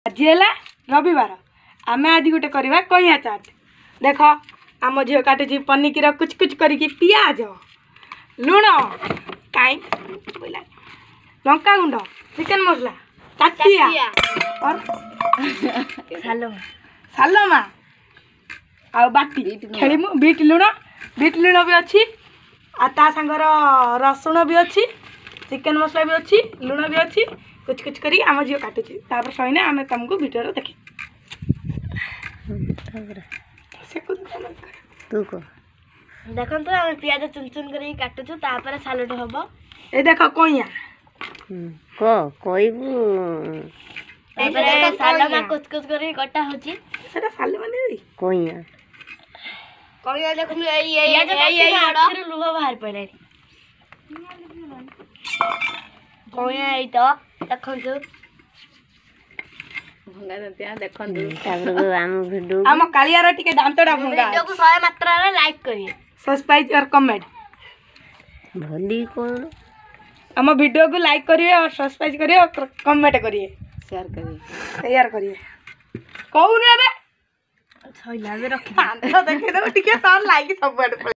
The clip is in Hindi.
आज है रविवार आम आज गोटे करवा कइया चाट देख आम झील काटुची पनिकिर कुछ कुछ करके पियाज लुण कहीं लंका गुंड चिकेन मसला ताटिया और सालमा आ बाटी खेलमु बीट लुण भी अच्छी आ ता संगर रसुण भी अच्छी चिकेन मसला भी अच्छी लुण भी अच्छी कुछ कुछ करी आम झील काटुची तापर सहीने आम तुमको वीडियो देखी तू को देखो तो आम पियाज चुन चुन कर काटुचु तापर सालड हम ए देख कइया को कहबू सालमा कुछ कुछ कर कटा होची सेटा साले माने कइया कइया देखो ये लुह बाहर पड़े कइया एई तो देखो भंगा दंतिया देखो तापर आम वीडियो आम कालियार टिके दांतडा भंगा वीडियो को 100 मात्रा रे लाइक करिए सब्सक्राइब और कमेंट भली कोन आम वीडियो को लाइक करिए और सब्सक्राइब करिए और कमेंट करिए शेयर करिए कहू रे बे छैला बे रख देखि दो टिके तार लाइक सब